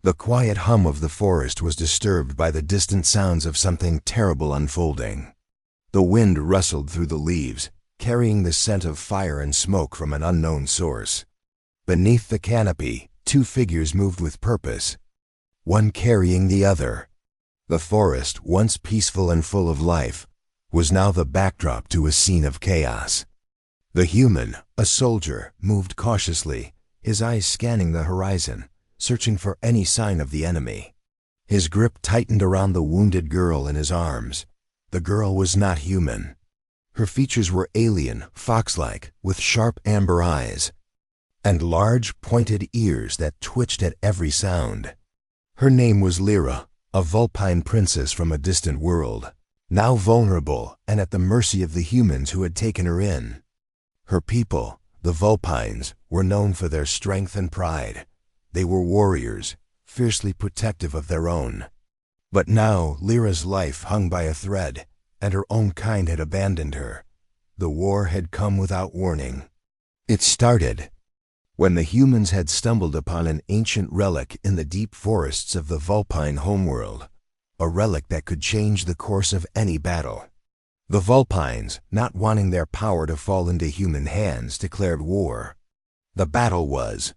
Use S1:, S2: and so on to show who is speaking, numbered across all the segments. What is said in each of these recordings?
S1: The quiet hum of the forest was disturbed by the distant sounds of something terrible unfolding. The wind rustled through the leaves, carrying the scent of fire and smoke from an unknown source. Beneath the canopy, two figures moved with purpose, one carrying the other. The forest, once peaceful and full of life, was now the backdrop to a scene of chaos. The human, a soldier, moved cautiously, his eyes scanning the horizon, searching for any sign of the enemy. His grip tightened around the wounded girl in his arms. The girl was not human. Her features were alien, fox-like, with sharp amber eyes, and large, pointed ears that twitched at every sound. Her name was Lyra, a Vulpine princess from a distant world, now vulnerable and at the mercy of the humans who had taken her in. Her people, the Vulpines, were known for their strength and pride. They were warriors, fiercely protective of their own. But now Lyra's life hung by a thread, and her own kind had abandoned her. The war had come without warning. It started when the humans had stumbled upon an ancient relic in the deep forests of the Vulpine homeworld, a relic that could change the course of any battle. The Vulpines, not wanting their power to fall into human hands, declared war. The battle was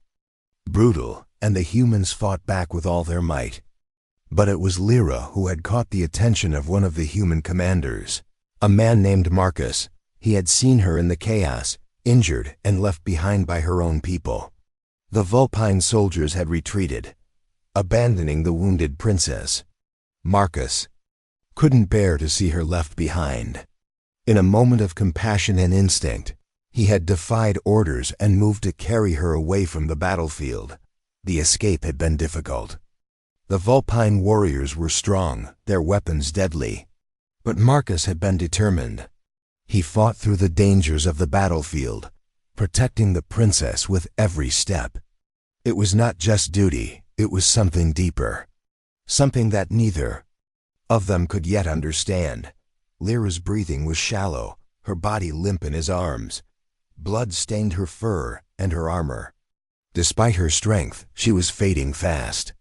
S1: brutal, and the humans fought back with all their might. But it was Lyra who had caught the attention of one of the human commanders, a man named Marcus. He had seen her in the chaos, injured and left behind by her own people. The Vulpine soldiers had retreated, abandoning the wounded princess. Marcus couldn't bear to see her left behind. In a moment of compassion and instinct, he had defied orders and moved to carry her away from the battlefield. The escape had been difficult. The Vulpine warriors were strong, their weapons deadly. But Marcus had been determined. He fought through the dangers of the battlefield, protecting the princess with every step. It was not just duty, it was something deeper. Something that neither of them could yet understand. Lyra's breathing was shallow, her body limp in his arms. Blood stained her fur and her armor. Despite her strength, she was fading fast.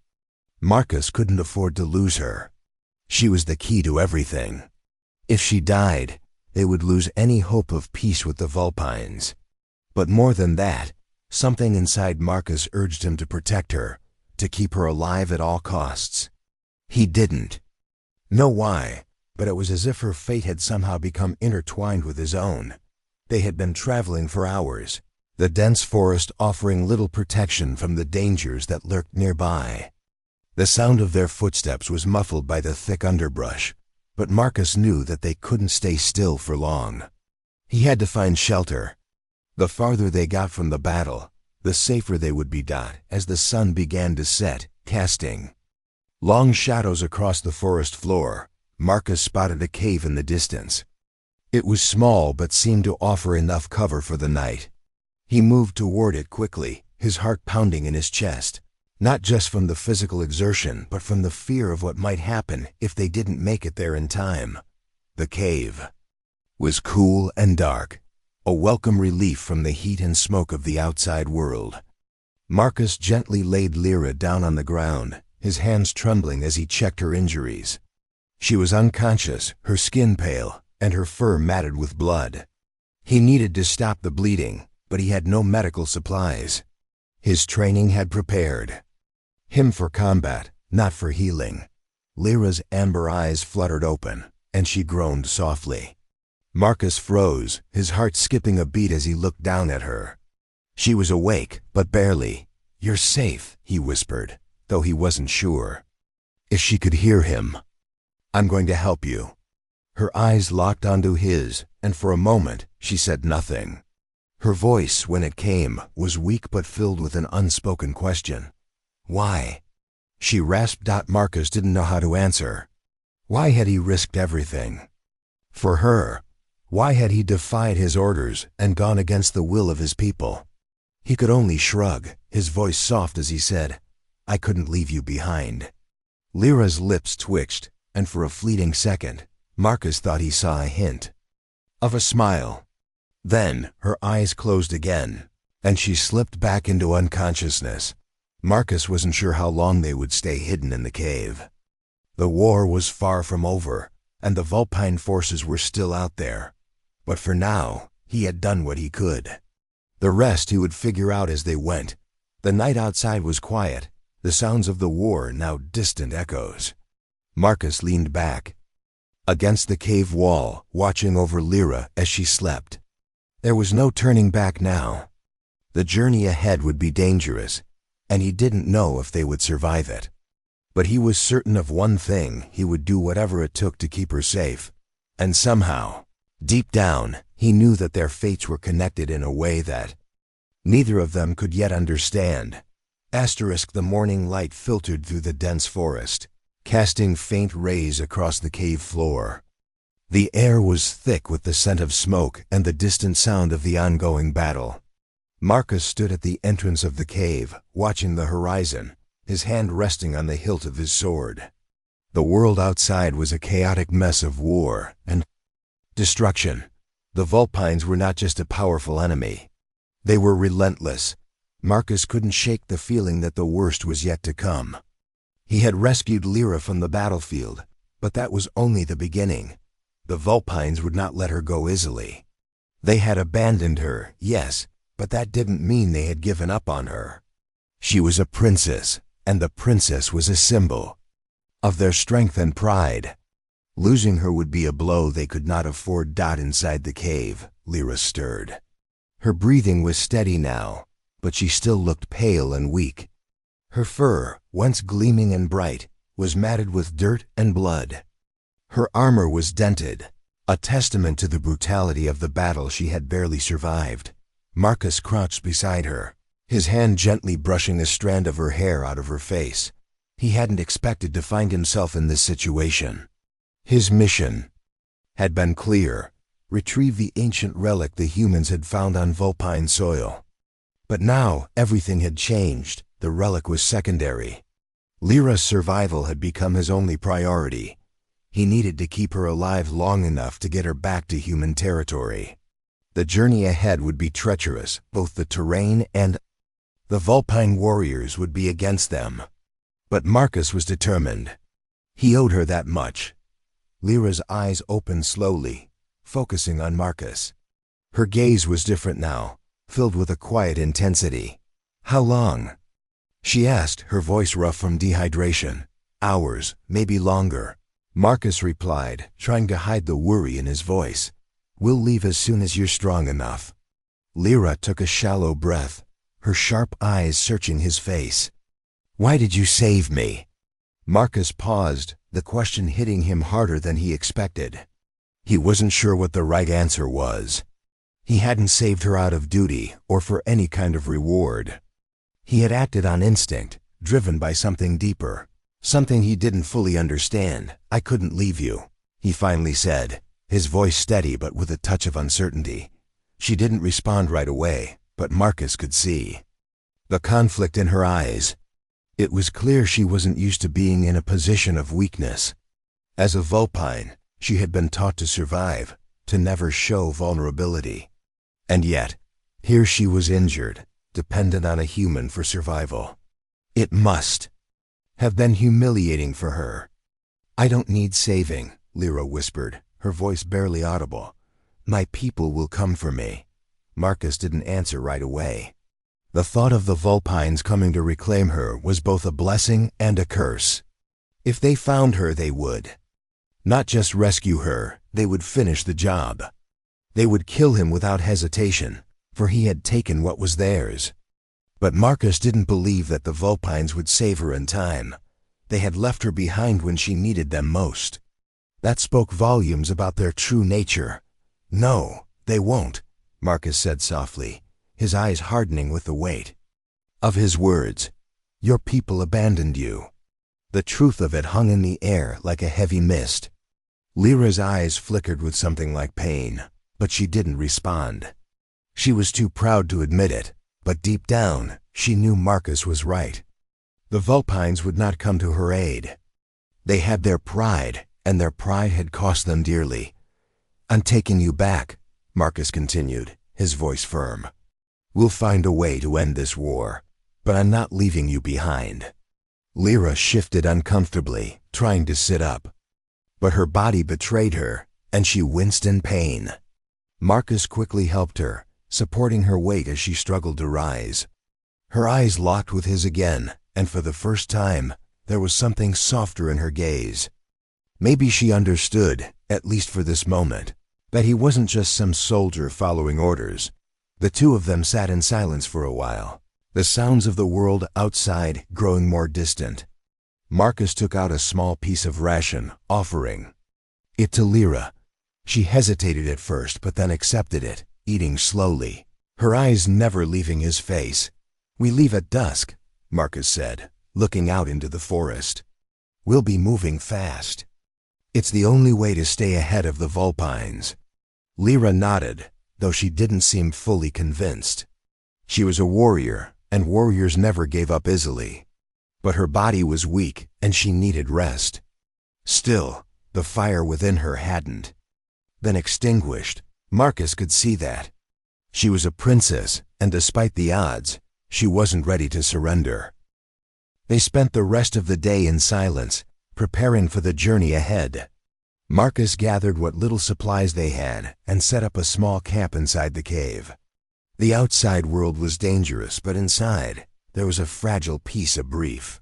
S1: Marcus couldn't afford to lose her. She was the key to everything. If she died, they would lose any hope of peace with the Vulpines. But more than that, something inside Marcus urged him to protect her, to keep her alive at all costs. He didn't know why, but it was as if her fate had somehow become intertwined with his own. They had been traveling for hours, the dense forest offering little protection from the dangers that lurked nearby. The sound of their footsteps was muffled by the thick underbrush, but Marcus knew that they couldn't stay still for long. He had to find shelter. The farther they got from the battle, the safer they would be as the sun began to set, casting long shadows across the forest floor. Marcus spotted a cave in the distance. It was small but seemed to offer enough cover for the night. He moved toward it quickly, his heart pounding in his chest, not just from the physical exertion but from the fear of what might happen if they didn't make it there in time. The cave was cool and dark, a welcome relief from the heat and smoke of the outside world. Marcus gently laid Lyra down on the ground, his hands trembling as he checked her injuries. She was unconscious, her skin pale, and her fur matted with blood. He needed to stop the bleeding, but he had no medical supplies. His training had prepared him for combat, not for healing. Lyra's amber eyes fluttered open, and she groaned softly. Marcus froze, his heart skipping a beat as he looked down at her. She was awake, but barely. "You're safe," he whispered, though he wasn't sure if she could hear him. "I'm going to help you." Her eyes locked onto his, and for a moment she said nothing. Her voice, when it came, was weak but filled with an unspoken question. "Why?" she rasped. Marcus didn't know how to answer. Why had he risked everything for her? Why had he defied his orders and gone against the will of his people? He could only shrug, his voice soft as he said, "I couldn't leave you behind." Lyra's lips twitched, and for a fleeting second, Marcus thought he saw a hint of a smile. Then her eyes closed again, and she slipped back into unconsciousness. Marcus wasn't sure how long they would stay hidden in the cave. The war was far from over, and the Vulpine forces were still out there. But for now, he had done what he could. The rest he would figure out as they went. The night outside was quiet, the sounds of the war now distant echoes. Marcus leaned back against the cave wall, watching over Lyra as she slept. There was no turning back now. The journey ahead would be dangerous, and he didn't know if they would survive it. But he was certain of one thing: he would do whatever it took to keep her safe. And somehow, deep down, he knew that their fates were connected in a way that neither of them could yet understand. The morning light filtered through the dense forest, casting faint rays across the cave floor. The air was thick with the scent of smoke and the distant sound of the ongoing battle. Marcus stood at the entrance of the cave, watching the horizon, his hand resting on the hilt of his sword. The world outside was a chaotic mess of war and destruction. The Vulpines were not just a powerful enemy. They were relentless. Marcus couldn't shake the feeling that the worst was yet to come. He had rescued Lyra from the battlefield, but that was only the beginning. The Vulpines would not let her go easily. They had abandoned her, yes, but that didn't mean they had given up on her. She was a princess, and the princess was a symbol of their strength and pride. Losing her would be a blow they could not afford. Inside the cave, Lyra stirred. Her breathing was steady now, but she still looked pale and weak. Her fur, once gleaming and bright, was matted with dirt and blood. Her armor was dented, a testament to the brutality of the battle she had barely survived. Marcus crouched beside her, his hand gently brushing a strand of her hair out of her face. He hadn't expected to find himself in this situation. His mission had been clear: retrieve the ancient relic the humans had found on Vulpine soil. But now everything had changed. The relic was secondary. Lyra's survival had become his only priority. He needed to keep her alive long enough to get her back to human territory. The journey ahead would be treacherous. Both the terrain and the Vulpine warriors would be against them. But Marcus was determined. He owed her that much. Lyra's eyes opened slowly, focusing on Marcus. Her gaze was different now, filled with a quiet intensity. "How long?" she asked, her voice rough from dehydration. "Hours, maybe longer," Marcus replied, trying to hide the worry in his voice. "We'll leave as soon as you're strong enough." Lyra took a shallow breath, her sharp eyes searching his face. "Why did you save me?" Marcus paused, the question hitting him harder than he expected. He wasn't sure what the right answer was. He hadn't saved her out of duty or for any kind of reward. He had acted on instinct, driven by something deeper, something he didn't fully understand. "I couldn't leave you," he finally said, his voice steady but with a touch of uncertainty. She didn't respond right away, but Marcus could see the conflict in her eyes. It was clear she wasn't used to being in a position of weakness. As a Vulpine, she had been taught to survive, to never show vulnerability. And yet, here she was injured, dependent on a human for survival. It must have been humiliating for her. "I don't need saving," Lyra whispered, her voice barely audible. "My people will come for me." Marcus didn't answer right away. The thought of the Vulpines coming to reclaim her was both a blessing and a curse. If they found her, they would not just rescue her, they would finish the job. They would kill him without hesitation, for he had taken what was theirs. But Marcus didn't believe that the Vulpines would save her in time. They had left her behind when she needed them most. That spoke volumes about their true nature. "No, they won't," Marcus said softly, his eyes hardening with the weight of his words. "Your people abandoned you." The truth of it hung in the air like a heavy mist. Lyra's eyes flickered with something like pain, but she didn't respond. She was too proud to admit it, but deep down, she knew Marcus was right. The Vulpines would not come to her aid. They had their pride, and their pride had cost them dearly. "I'm taking you back," Marcus continued, his voice firm. "We'll find a way to end this war. but I'm not leaving you behind." Lyra shifted uncomfortably, trying to sit up. But her body betrayed her, and she winced in pain. Marcus quickly helped her, supporting her weight as she struggled to rise. Her eyes locked with his again, and for the first time, there was something softer in her gaze. Maybe she understood, at least for this moment, that he wasn't just some soldier following orders. The two of them sat in silence for a while, the sounds of the world outside growing more distant. Marcus took out a small piece of ration, offering it to Lyra. She hesitated at first, but then accepted it, eating slowly, her eyes never leaving his face. "We leave at dusk," Marcus said, looking out into the forest. "We'll be moving fast. It's the only way to stay ahead of the Vulpines." Lyra nodded, though she didn't seem fully convinced. She was a warrior, and warriors never gave up easily. But her body was weak, and she needed rest. Still, the fire within her hadn't been extinguished. Marcus could see that. She was a princess, and despite the odds, she wasn't ready to surrender. They spent the rest of the day in silence, preparing for the journey ahead. Marcus gathered what little supplies they had and set up a small camp inside the cave. The outside world was dangerous, but inside, there was a fragile peace, a brief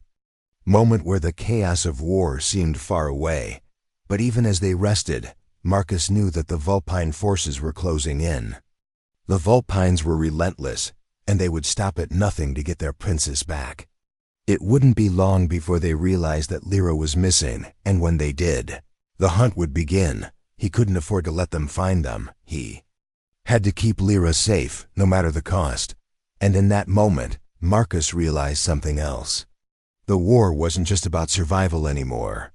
S1: moment where the chaos of war seemed far away. But even as they rested, Marcus knew that the Vulpine forces were closing in. The Vulpines were relentless, and they would stop at nothing to get their princess back. It wouldn't be long before they realized that Lyra was missing, and when they did, the hunt would begin. He couldn't afford to let them find them. He had to keep Lyra safe, no matter the cost. And in that moment, Marcus realized something else. The war wasn't just about survival anymore.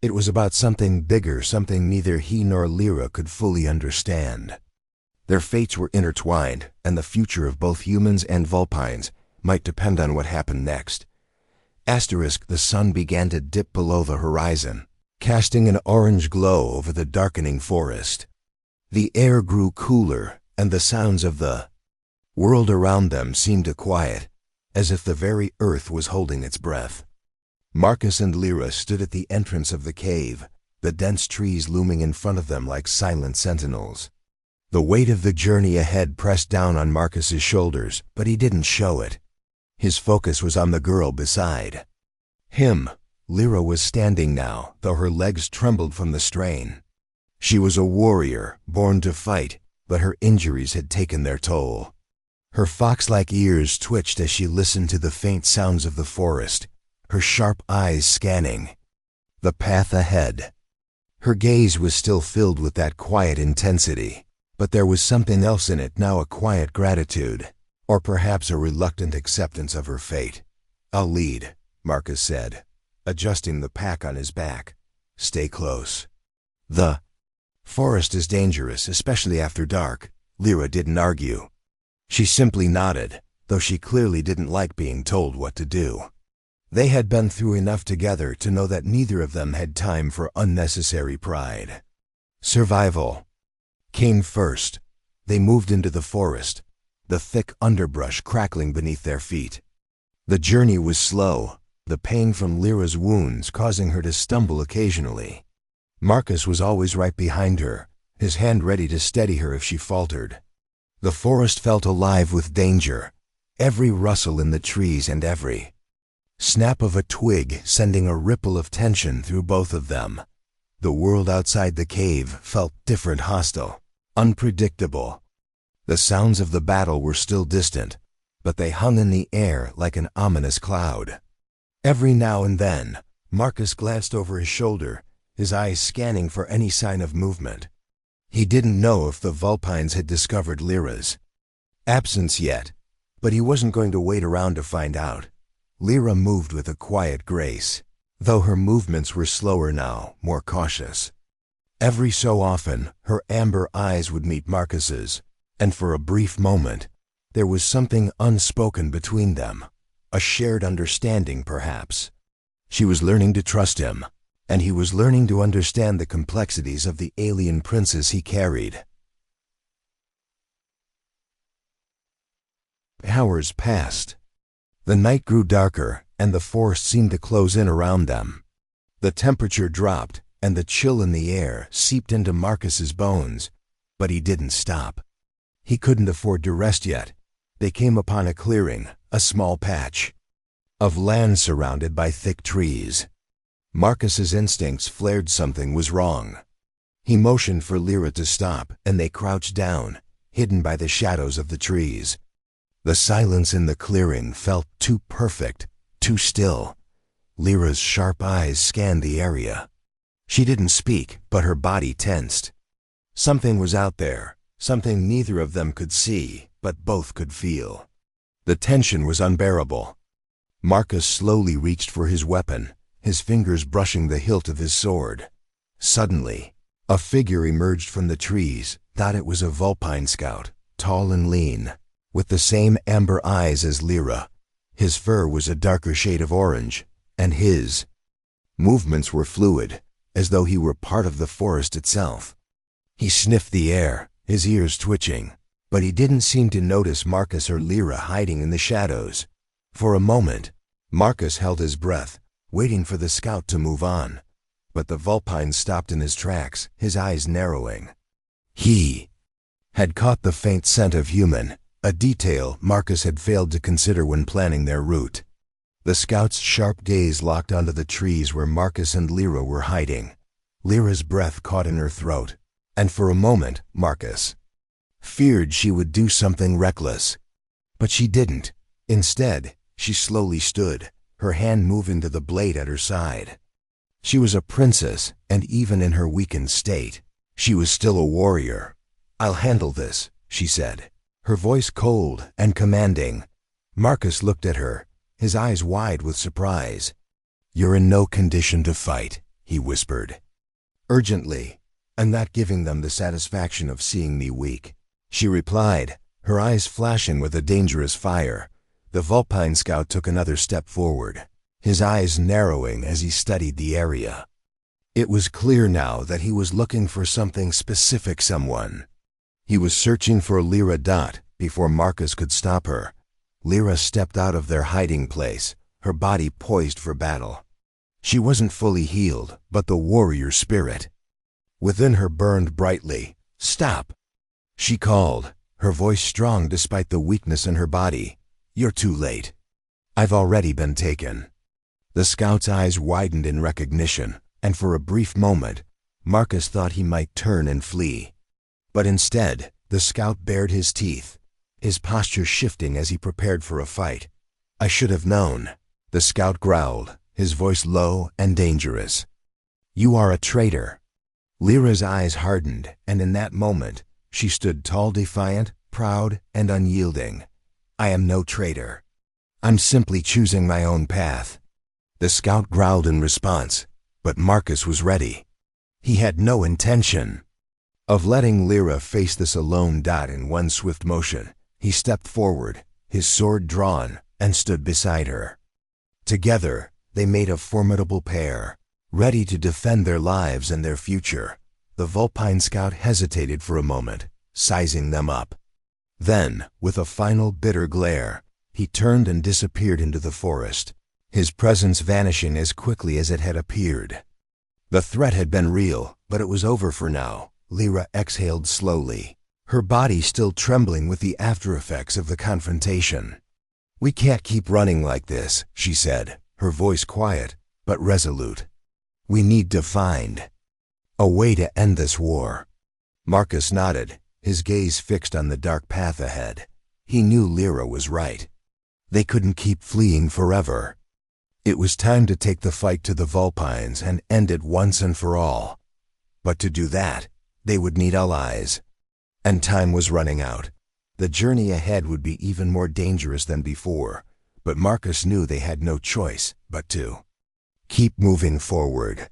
S1: It was about something bigger, something neither he nor Lyra could fully understand. Their fates were intertwined, and the future of both humans and Vulpines might depend on what happened next. The sun began to dip below the horizon, casting an orange glow over the darkening forest. The air grew cooler, and the sounds of the world around them seemed to quiet, as if the very earth was holding its breath. Marcus and Lyra stood at the entrance of the cave, the dense trees looming in front of them like silent sentinels. The weight of the journey ahead pressed down on Marcus's shoulders, but he didn't show it. His focus was on the girl beside him. Lyra was standing now, though her legs trembled from the strain. She was a warrior, born to fight, but her injuries had taken their toll. Her fox-like ears twitched as she listened to the faint sounds of the forest, her sharp eyes scanning the path ahead. Her gaze was still filled with that quiet intensity, but there was something else in it now, a quiet gratitude, or perhaps a reluctant acceptance of her fate. "I'll lead," Marcus said, adjusting the pack on his back. "Stay close. The forest is dangerous, especially after dark." Lyra didn't argue. She simply nodded, though she clearly didn't like being told what to do. They had been through enough together to know that neither of them had time for unnecessary pride. Survival came first. They moved into the forest, the thick underbrush crackling beneath their feet. The journey was slow, the pain from Lyra's wounds causing her to stumble occasionally. Marcus was always right behind her, his hand ready to steady her if she faltered. The forest felt alive with danger, every rustle in the trees and every snap of a twig sending a ripple of tension through both of them. The world outside the cave felt different, hostile, unpredictable. The sounds of the battle were still distant, but they hung in the air like an ominous cloud. Every now and then, Marcus glanced over his shoulder, his eyes scanning for any sign of movement. He didn't know if the Vulpines had discovered Lyra's absence yet, but he wasn't going to wait around to find out. Lyra moved with a quiet grace, though her movements were slower now, more cautious. Every so often, her amber eyes would meet Marcus's, and for a brief moment, there was something unspoken between them, a shared understanding perhaps. She was learning to trust him, and he was learning to understand the complexities of the alien princess he carried. Hours passed. The night grew darker, and the forest seemed to close in around them. The temperature dropped, and the chill in the air seeped into Marcus's bones, but he didn't stop. He couldn't afford to rest yet. They came upon a clearing, a small patch of land surrounded by thick trees. Marcus's instincts flared something was wrong. He motioned for Lyra to stop, and they crouched down, hidden by the shadows of the trees. The silence in the clearing felt too perfect, too still. Lyra's sharp eyes scanned the area. She didn't speak, but her body tensed. Something was out there, something neither of them could see, but both could feel. The tension was unbearable. Marcus slowly reached for his weapon, his fingers brushing the hilt of his sword. Suddenly, a figure emerged from the trees. Thought it was a Vulpine scout, tall and lean, with the same amber eyes as Lyra. His fur was a darker shade of orange, and his movements were fluid, as though he were part of the forest itself. He sniffed the air, his ears twitching, but he didn't seem to notice Marcus or Lyra hiding in the shadows. For a moment, Marcus held his breath, waiting for the scout to move on, but the Vulpine stopped in his tracks, his eyes narrowing. He had caught the faint scent of human, a detail Marcus had failed to consider when planning their route. The scout's sharp gaze locked onto the trees where Marcus and Lyra were hiding. Lyra's breath caught in her throat, and for a moment, Marcus feared she would do something reckless. But she didn't. Instead, she slowly stood, her hand moving to the blade at her side. She was a princess, and even in her weakened state, she was still a warrior. "I'll handle this," she said, her voice cold and commanding. Marcus looked at her, his eyes wide with surprise. "You're in no condition to fight," he whispered. Urgently, "I'm not giving them the satisfaction of seeing me weak," she replied, her eyes flashing with a dangerous fire. The Vulpine scout took another step forward, his eyes narrowing as he studied the area. It was clear now that he was looking for something specific, someone. He was searching for Lyra. Before Marcus could stop her, Lyra stepped out of their hiding place, her body poised for battle. She wasn't fully healed, but the warrior spirit within her burned brightly. "Stop!" she called, her voice strong despite the weakness in her body. "You're too late. I've already been taken." The scout's eyes widened in recognition, and for a brief moment, Marcus thought he might turn and flee. But instead, the scout bared his teeth, his posture shifting as he prepared for a fight. "I should have known," the scout growled, his voice low and dangerous. "You are a traitor." Lyra's eyes hardened, and in that moment, she stood tall, defiant, proud, and unyielding. "I am no traitor. I'm simply choosing my own path." The scout growled in response, but Marcus was ready. He had no intention of letting Lyra face this alone. In one swift motion, he stepped forward, his sword drawn, and stood beside her. Together, they made a formidable pair, ready to defend their lives and their future. The Vulpine scout hesitated for a moment, sizing them up. Then, with a final bitter glare, he turned and disappeared into the forest, his presence vanishing as quickly as it had appeared. The threat had been real, but it was over for now. Lyra exhaled slowly, her body still trembling with the after-effects of the confrontation. "We can't keep running like this," she said, her voice quiet, but resolute. "We need to find a way to end this war." Marcus nodded, his gaze fixed on the dark path ahead. He knew Lyra was right. They couldn't keep fleeing forever. It was time to take the fight to the Vulpines and end it once and for all. But to do that, they would need allies. And time was running out. The journey ahead would be even more dangerous than before, but Marcus knew they had no choice but to keep moving forward.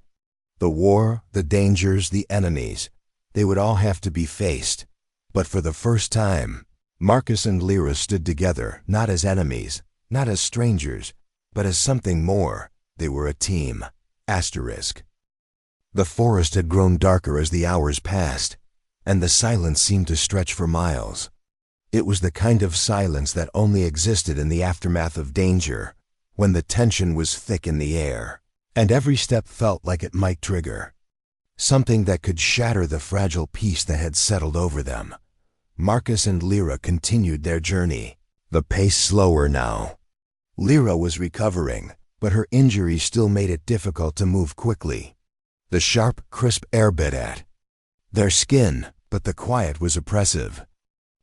S1: The war, the dangers, the enemies, they would all have to be faced. But for the first time, Marcus and Lyra stood together, not as enemies, not as strangers, but as something more. They were a team. Asterisk. The forest had grown darker as the hours passed, and the silence seemed to stretch for miles. It was the kind of silence that only existed in the aftermath of danger, when the tension was thick in the air, and every step felt like it might trigger something that could shatter the fragile peace that had settled over them. Marcus and Lyra continued their journey, the pace slower now. Lyra was recovering, but her injury still made it difficult to move quickly. The sharp, crisp air bit at their skin, but the quiet was oppressive.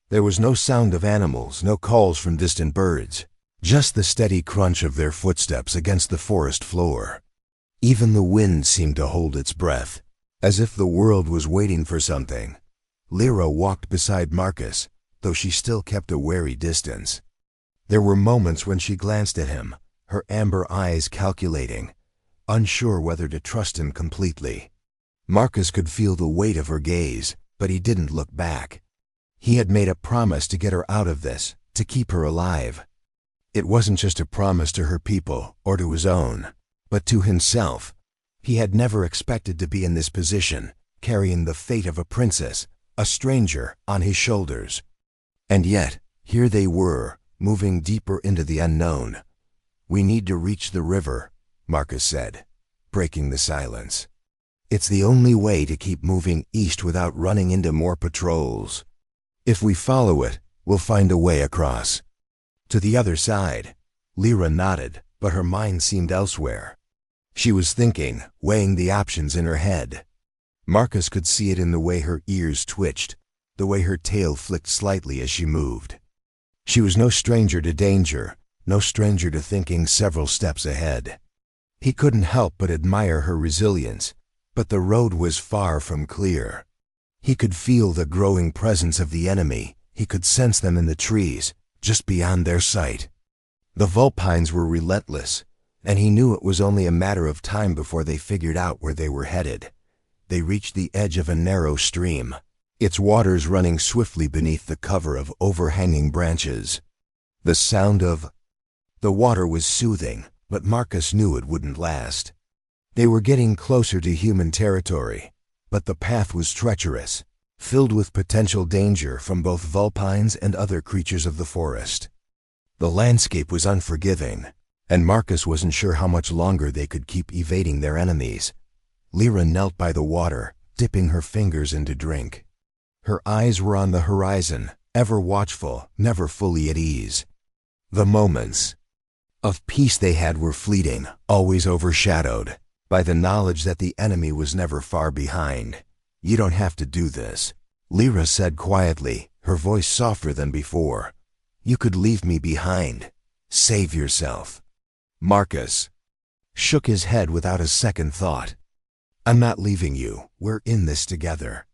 S1: There was no sound of animals, no calls from distant birds, just the steady crunch of their footsteps against the forest floor. Even the wind seemed to hold its breath, as if the world was waiting for something. Lyra walked beside Marcus, though she still kept a wary distance. There were moments when she glanced at him, her amber eyes calculating, unsure whether to trust him completely. Marcus could feel the weight of her gaze, but he didn't look back. He had made a promise to get her out of this, to keep her alive. It wasn't just a promise to her people or to his own, but to himself. He had never expected to be in this position, carrying the fate of a princess, a stranger, on his shoulders. And yet, here they were, moving deeper into the unknown. "We need to reach the river," Marcus said, breaking the silence. "It's the only way to keep moving east without running into more patrols. If we follow it, we'll find a way across." To the other side, Lyra nodded, but her mind seemed elsewhere. She was thinking, weighing the options in her head. Marcus could see it in the way her ears twitched, the way her tail flicked slightly as she moved. She was no stranger to danger, no stranger to thinking several steps ahead. He couldn't help but admire her resilience, but the road was far from clear. He could feel the growing presence of the enemy. He could sense them in the trees, just beyond their sight. The Vulpines were relentless, and he knew it was only a matter of time before they figured out where they were headed. They reached the edge of a narrow stream, its waters running swiftly beneath the cover of overhanging branches. The sound of the water was soothing, but Marcus knew it wouldn't last. They were getting closer to human territory, but the path was treacherous, filled with potential danger from both Vulpines and other creatures of the forest. The landscape was unforgiving, and Marcus wasn't sure how much longer they could keep evading their enemies. Lyra knelt by the water, dipping her fingers in to drink. Her eyes were on the horizon, ever watchful, never fully at ease. The moments of peace they had were fleeting, always overshadowed by the knowledge that the enemy was never far behind. "You don't have to do this," Lyra said quietly, her voice softer than before. "You could leave me behind. Save yourself." Marcus shook his head without a second thought. "I'm not leaving you. We're in this together."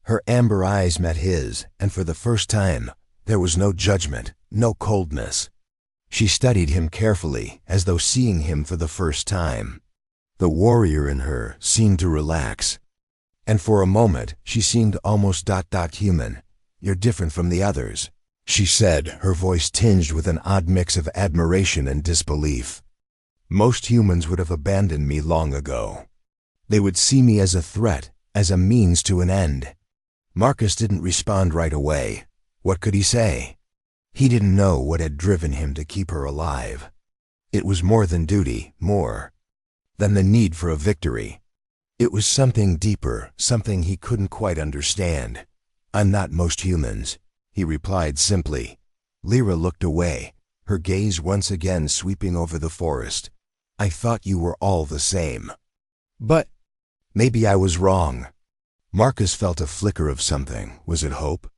S1: Her amber eyes met his, and for the first time, there was no judgment, no coldness. She studied him carefully, as though seeing him for the first time. The warrior in her seemed to relax, and for a moment she seemed almost human. "You're different from the others," she said, her voice tinged with an odd mix of admiration and disbelief. "Most humans would have abandoned me long ago. They would see me as a threat, as a means to an end." Marcus didn't respond right away. What could he say? He didn't know what had driven him to keep her alive. It was more than duty, more than the need for a victory. It was something deeper, something he couldn't quite understand. "I'm not most humans," he replied simply. Lyra looked away, her gaze once again sweeping over the forest. "I thought you were all the same. But maybe I was wrong." Marcus felt a flicker of something. Was it hope?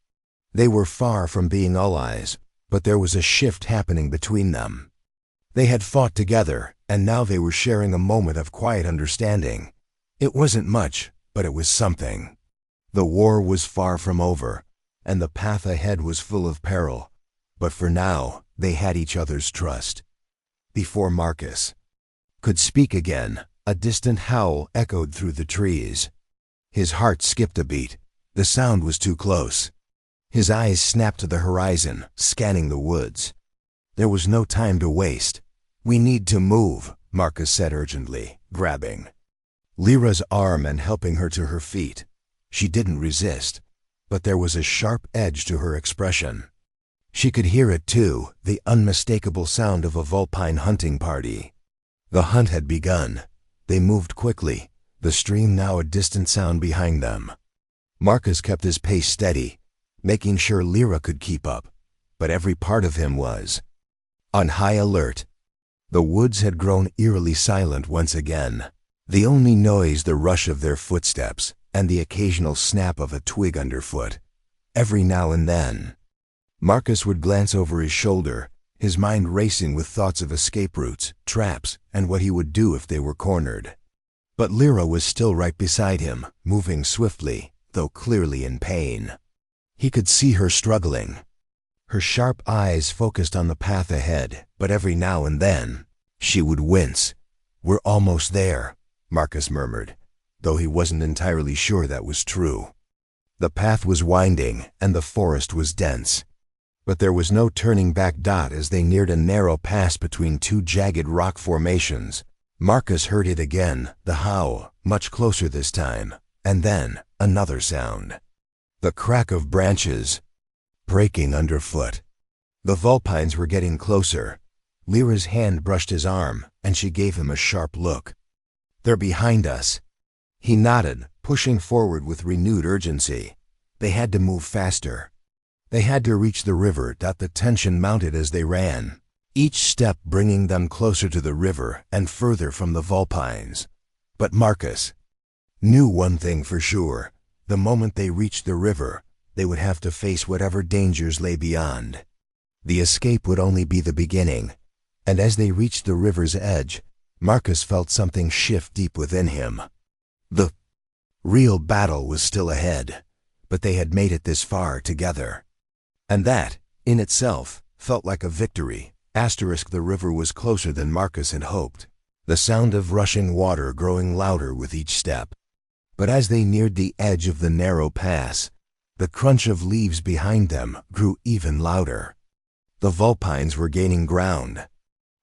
S1: They were far from being allies, but there was a shift happening between them. They had fought together, and now they were sharing a moment of quiet understanding. It wasn't much, but it was something. The war was far from over, and the path ahead was full of peril, but for now they had each other's trust. Before Marcus could speak again, a distant howl echoed through the trees. His heart skipped a beat. The sound was too close. His eyes snapped to the horizon, scanning the woods. There was no time to waste. "We need to move," Marcus said urgently, grabbing Lyra's arm and helping her to her feet. She didn't resist, but there was a sharp edge to her expression. She could hear it too, the unmistakable sound of a Vulpine hunting party. The hunt had begun. They moved quickly, the stream now a distant sound behind them. Marcus kept his pace steady, making sure Lyra could keep up, but every part of him was on high alert. The woods had grown eerily silent once again. The only noise the rush of their footsteps and the occasional snap of a twig underfoot. Every now and then, Marcus would glance over his shoulder, his mind racing with thoughts of escape routes, traps, and what he would do if they were cornered. But Lyra was still right beside him, moving swiftly, though clearly in pain. He could see her struggling. Her sharp eyes focused on the path ahead, but every now and then, she would wince. "We're almost there," Marcus murmured, though he wasn't entirely sure that was true. The path was winding, and the forest was dense. But there was no turning back. As they neared a narrow pass between two jagged rock formations, Marcus heard it again, the howl, much closer this time, and then another sound. The crack of branches breaking underfoot. The Vulpines were getting closer. Lyra's hand brushed his arm, and she gave him a sharp look. "They're behind us." He nodded, pushing forward with renewed urgency. They had to move faster. They had to reach the river. The tension mounted as they ran, each step bringing them closer to the river and further from the Vulpines. But Marcus knew one thing for sure. The moment they reached the river, they would have to face whatever dangers lay beyond. The escape would only be the beginning, and as they reached the river's edge, Marcus felt something shift deep within him. The real battle was still ahead, but they had made it this far together. And that, in itself, felt like a victory. The river was closer than Marcus had hoped, the sound of rushing water growing louder with each step. But as they neared the edge of the narrow pass, the crunch of leaves behind them grew even louder. The Vulpines were gaining ground.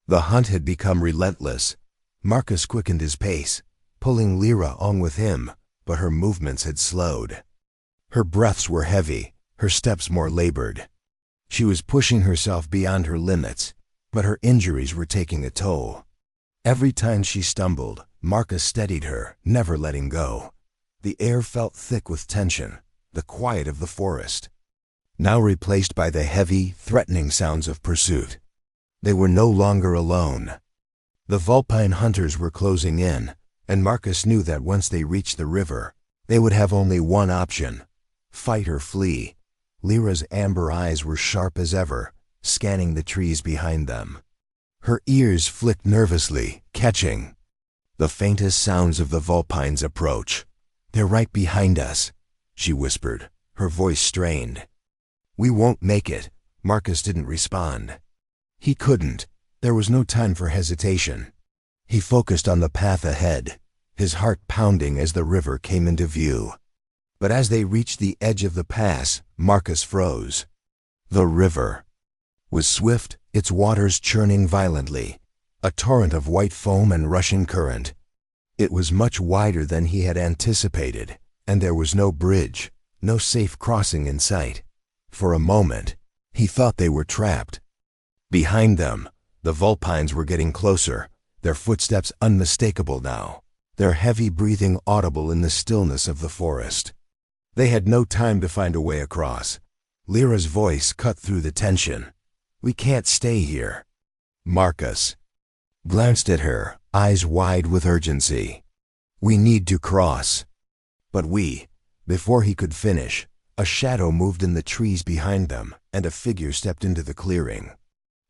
S1: The hunt had become relentless. Marcus quickened his pace, pulling Lyra on with him, but her movements had slowed. Her breaths were heavy, her steps more labored. She was pushing herself beyond her limits, but her injuries were taking a toll. Every time she stumbled, Marcus steadied her, never letting go. The air felt thick with tension, the quiet of the forest, now replaced by the heavy, threatening sounds of pursuit. They were no longer alone. The Vulpine hunters were closing in, and Marcus knew that once they reached the river, they would have only one option: fight or flee. Lyra's amber eyes were sharp as ever, scanning the trees behind them. Her ears flicked nervously, catching the faintest sounds of the Vulpine's approach. "They're right behind us," she whispered, her voice strained. "We won't make it." Marcus didn't respond. He couldn't. There was no time for hesitation. He focused on the path ahead, his heart pounding as the river came into view. But as they reached the edge of the pass, Marcus froze. The river was swift, its waters churning violently, a torrent of white foam and rushing current. It was much wider than he had anticipated, and there was no bridge, no safe crossing in sight. For a moment, he thought they were trapped. Behind them, the Vulpines were getting closer, their footsteps unmistakable now, their heavy breathing audible in the stillness of the forest. They had no time to find a way across. Lyra's voice cut through the tension. "We can't stay here." Marcus glanced at her, eyes wide with urgency. "We need to cross." But before he could finish, a shadow moved in the trees behind them, and a figure stepped into the clearing.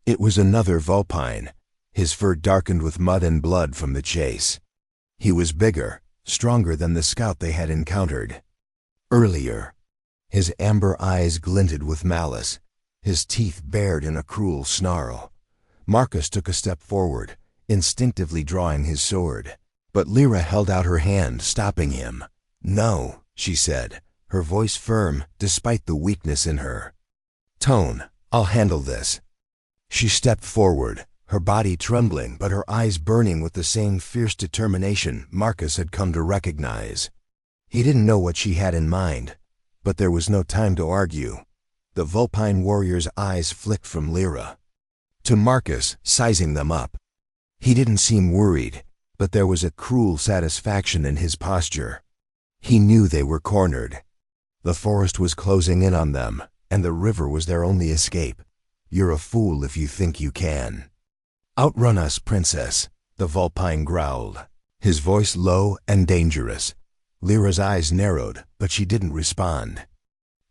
S1: It was another Vulpine, his fur darkened with mud and blood from the chase. He was bigger, stronger than the scout they had encountered earlier. His amber eyes glinted with malice, his teeth bared in a cruel snarl. Marcus took a step forward, instinctively drawing his sword. But Lyra held out her hand, stopping him. "No," she said, her voice firm despite the weakness in her tone. "I'll handle this." She stepped forward, her body trembling but her eyes burning with the same fierce determination Marcus had come to recognize. He didn't know what she had in mind, but there was no time to argue. The Vulpine warrior's eyes flicked from Lyra to Marcus, sizing them up. He didn't seem worried, but there was a cruel satisfaction in his posture. He knew they were cornered. The forest was closing in on them, and the river was their only escape. You're a fool if you think you can outrun us, princess, the Vulpine growled, his voice low and dangerous. Lyra's eyes narrowed, but she didn't respond.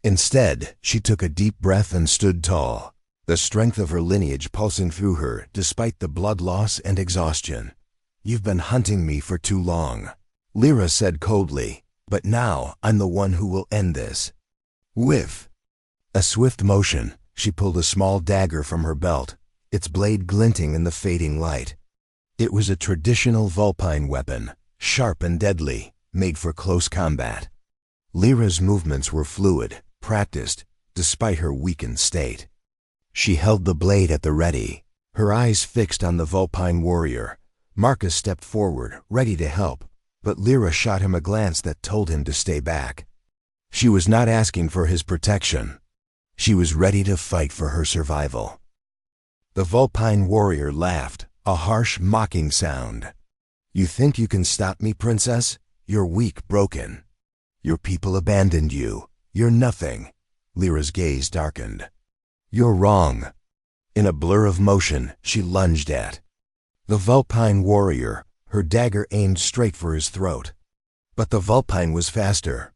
S1: Instead, she took a deep breath and stood tall, the strength of her lineage pulsing through her despite the blood loss and exhaustion. You've been hunting me for too long, Lyra said coldly, but now I'm the one who will end this. With a swift motion, she pulled a small dagger from her belt, its blade glinting in the fading light. It was a traditional Vulpine weapon, sharp and deadly, made for close combat. Lyra's movements were fluid, practiced, despite her weakened state. She held the blade at the ready, her eyes fixed on the Vulpine warrior. Marcus stepped forward, ready to help, but Lyra shot him a glance that told him to stay back. She was not asking for his protection. She was ready to fight for her survival. The Vulpine warrior laughed, a harsh, mocking sound. You think you can stop me, princess? You're weak, broken. Your people abandoned you. You're nothing. Lyra's gaze darkened. You're wrong. In a blur of motion, she lunged at the Vulpine warrior, her dagger aimed straight for his throat. But the Vulpine was faster.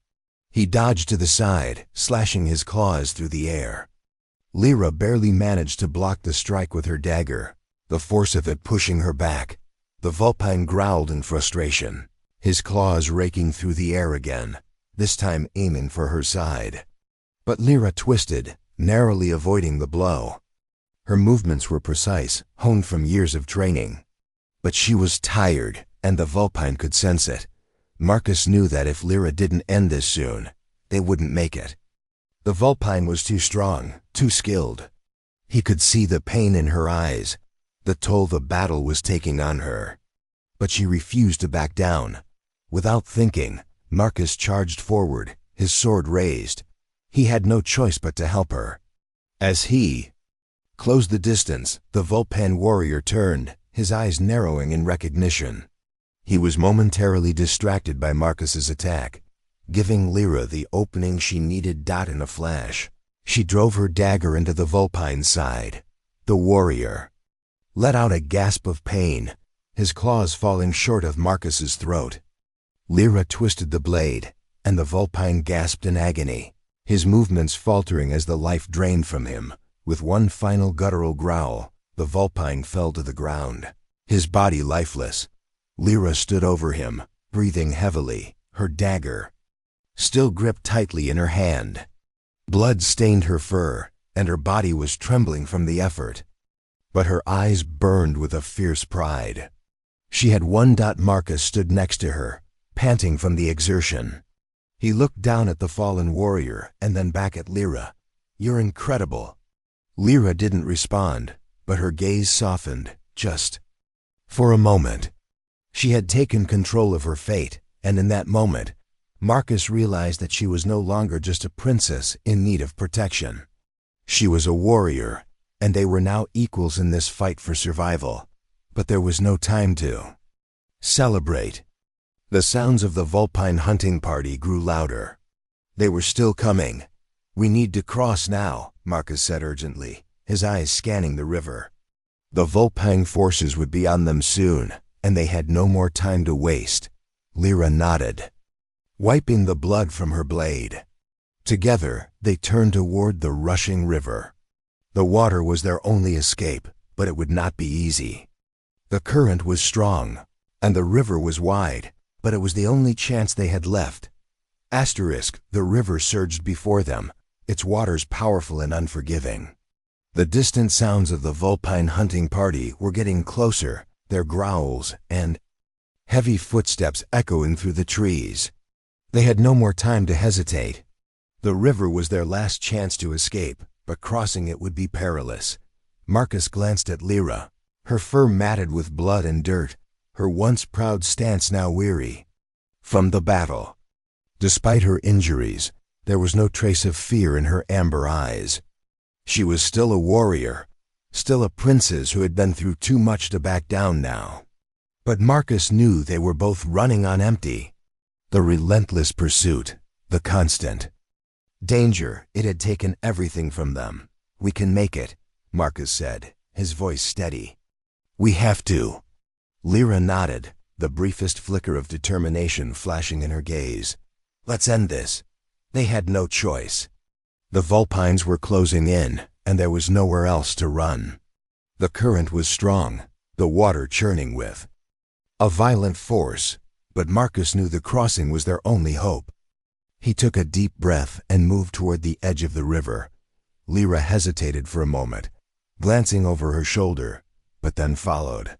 S1: He dodged to the side, slashing his claws through the air. Lyra barely managed to block the strike with her dagger, the force of it pushing her back. The Vulpine growled in frustration, his claws raking through the air again, this time aiming for her side. But Lyra twisted, narrowly avoiding the blow. Her movements were precise, honed from years of training. But she was tired, and the Vulpine could sense it. Marcus knew that if Lyra didn't end this soon, they wouldn't make it. The Vulpine was too strong, too skilled. He could see the pain in her eyes, the toll the battle was taking on her. But she refused to back down. Without thinking, Marcus charged forward, his sword raised. He had no choice but to help her. As he closed the distance, the Vulpine warrior turned, his eyes narrowing in recognition. He was momentarily distracted by Marcus's attack, giving Lyra the opening she needed. In a flash, she drove her dagger into the Vulpine's side. The warrior let out a gasp of pain, his claws falling short of Marcus's throat. Lyra twisted the blade, and the Vulpine gasped in agony, his movements faltering as the life drained from him. With one final guttural growl, the Vulpine fell to the ground, his body lifeless. Lyra stood over him, breathing heavily, her dagger still gripped tightly in her hand. Blood stained her fur, and her body was trembling from the effort. But her eyes burned with a fierce pride. She had won. Marcus stood next to her, panting from the exertion. He looked down at the fallen warrior and then back at Lyra. You're incredible. Lyra didn't respond, but her gaze softened, just for a moment. She had taken control of her fate, and in that moment, Marcus realized that she was no longer just a princess in need of protection. She was a warrior, and they were now equals in this fight for survival. But there was no time to celebrate. The sounds of the Vulpine hunting party grew louder. They were still coming. We need to cross now, Marcus said urgently, his eyes scanning the river. The Vulpine forces would be on them soon, and they had no more time to waste. Lyra nodded, wiping the blood from her blade. Together, they turned toward the rushing river. The water was their only escape, but it would not be easy. The current was strong, and the river was wide, but it was the only chance they had left. The river surged before them, its waters powerful and unforgiving. The distant sounds of the Vulpine hunting party were getting closer, their growls and heavy footsteps echoing through the trees. They had no more time to hesitate. The river was their last chance to escape, but crossing it would be perilous. Marcus glanced at Lyra, her fur matted with blood and dirt, her once proud stance now weary from the battle. Despite her injuries, there was no trace of fear in her amber eyes. She was still a warrior, still a princess who had been through too much to back down now. But Marcus knew they were both running on empty. The relentless pursuit, the constant danger, it had taken everything from them. "We can make it," Marcus said, his voice steady. "We have to." Lyra nodded, the briefest flicker of determination flashing in her gaze. "Let's end this." They had no choice. The Vulpines were closing in, and there was nowhere else to run. The current was strong, the water churning with a violent force, but Marcus knew the crossing was their only hope. He took a deep breath and moved toward the edge of the river. Lyra hesitated for a moment, glancing over her shoulder, but then followed.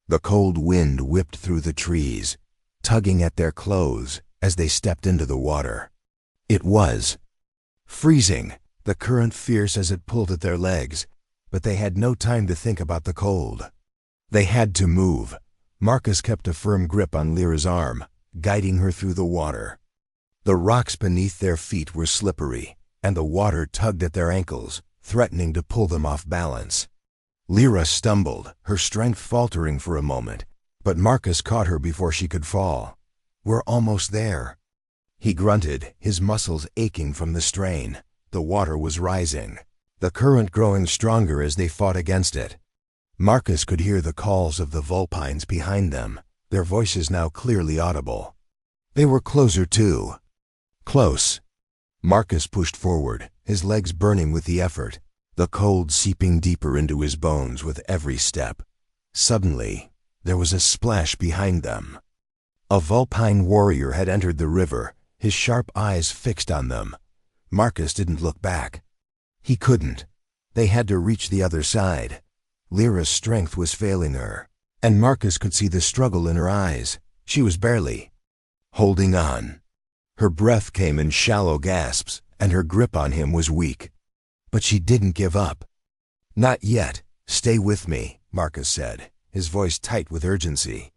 S1: The cold wind whipped through the trees, tugging at their clothes as they stepped into the water. It was freezing, the current fierce as it pulled at their legs, but they had no time to think about the cold. They had to move. Marcus kept a firm grip on Lyra's arm, guiding her through the water. The rocks beneath their feet were slippery, and the water tugged at their ankles, threatening to pull them off balance. Lyra stumbled, her strength faltering for a moment, but Marcus caught her before she could fall. "We're almost there." He grunted, his muscles aching from the strain. The water was rising, the current growing stronger as they fought against it. Marcus could hear the calls of the Vulpines behind them, their voices now clearly audible. They were closer too. Close. Marcus pushed forward, his legs burning with the effort, the cold seeping deeper into his bones with every step. Suddenly, there was a splash behind them. A Vulpine warrior had entered the river, his sharp eyes fixed on them. Marcus didn't look back. He couldn't. They had to reach the other side. Lyra's strength was failing her, and Marcus could see the struggle in her eyes. She was barely holding on. Her breath came in shallow gasps, and her grip on him was weak. But she didn't give up. "Not yet. Stay with me," Marcus said, his voice tight with urgency.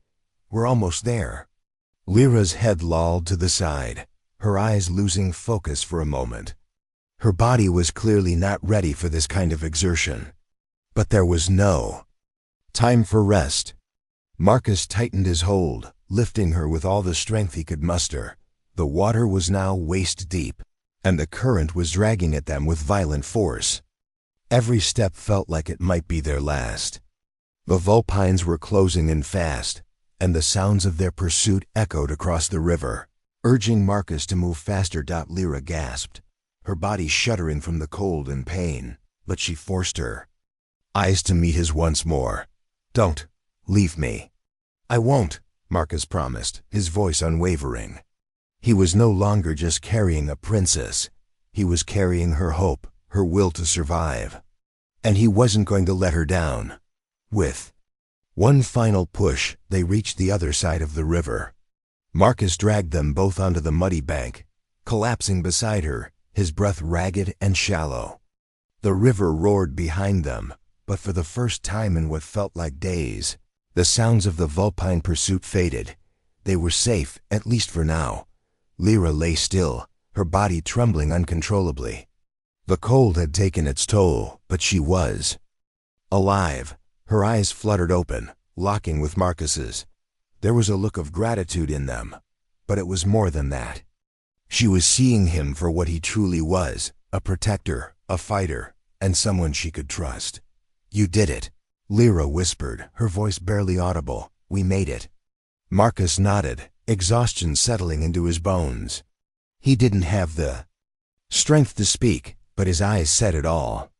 S1: "We're almost there." Lyra's head lolled to the side, her eyes losing focus for a moment. Her body was clearly not ready for this kind of exertion. But there was no time for rest. Marcus tightened his hold, lifting her with all the strength he could muster. The water was now waist deep, and the current was dragging at them with violent force. Every step felt like it might be their last. The Vulpines were closing in fast, and the sounds of their pursuit echoed across the river, urging Marcus to move faster. Lyra gasped, her body shuddering from the cold and pain, but she forced her eyes to meet his once more. "Don't leave me." "I won't," Marcus promised, his voice unwavering. He was no longer just carrying a princess. He was carrying her hope, her will to survive. And he wasn't going to let her down. With one final push, they reached the other side of the river. Marcus dragged them both onto the muddy bank, collapsing beside her, his breath ragged and shallow. The river roared behind them, but for the first time in what felt like days, the sounds of the Vulpine pursuit faded. They were safe, at least for now. Lyra lay still, her body trembling uncontrollably. The cold had taken its toll, but she was alive. Her eyes fluttered open, locking with Marcus's. There was a look of gratitude in them, but it was more than that. She was seeing him for what he truly was, a protector, a fighter, and someone she could trust. "You did it," Lyra whispered, her voice barely audible. "We made it." Marcus nodded, exhaustion settling into his bones. He didn't have the strength to speak, but his eyes said it all.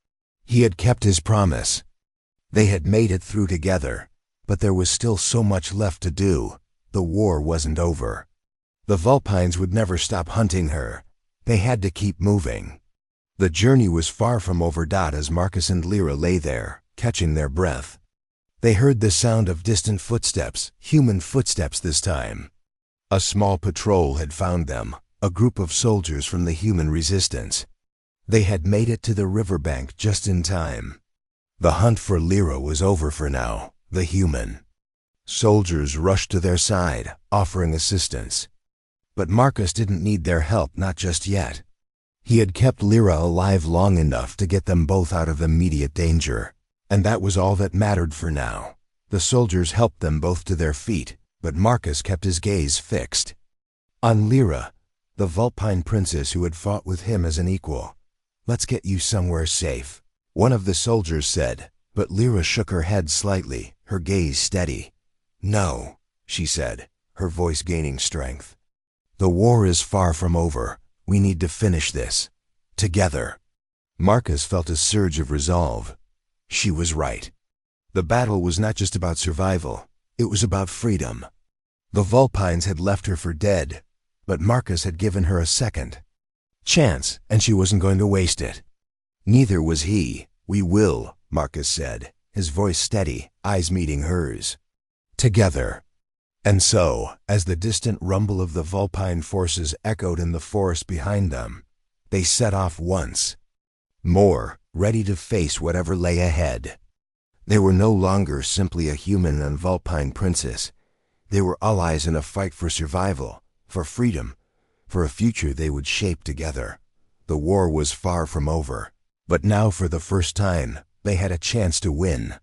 S1: He had kept his promise. They had made it through together, but there was still so much left to do. The war wasn't over. The Vulpines would never stop hunting her. They had to keep moving. The journey was far from over. As Marcus and Lyra lay there, catching their breath, they heard the sound of distant footsteps, human footsteps this time. A small patrol had found them, a group of soldiers from the human resistance. They had made it to the riverbank just in time. The hunt for Lyra was over for now. The human soldiers rushed to their side, offering assistance. But Marcus didn't need their help, not just yet. He had kept Lyra alive long enough to get them both out of immediate danger, and that was all that mattered for now. The soldiers helped them both to their feet, but Marcus kept his gaze fixed on Lyra, the Vulpine princess who had fought with him as an equal. "Let's get you somewhere safe," one of the soldiers said, but Lyra shook her head slightly, her gaze steady. "No," she said, her voice gaining strength. "The war is far from over. We need to finish this. Together." Marcus felt a surge of resolve. She was right. The battle was not just about survival. It was about freedom. The Vulpines had left her for dead, but Marcus had given her a second chance, and she wasn't going to waste it. Neither was he. "We will," Marcus said, his voice steady, eyes meeting hers. "Together." And so, as the distant rumble of the Vulpine forces echoed in the forest behind them, they set off once more, ready to face whatever lay ahead. They were no longer simply a human and Vulpine princess. They were allies in a fight for survival, for freedom, for a future they would shape together. The war was far from over, but now for the first time, they had a chance to win.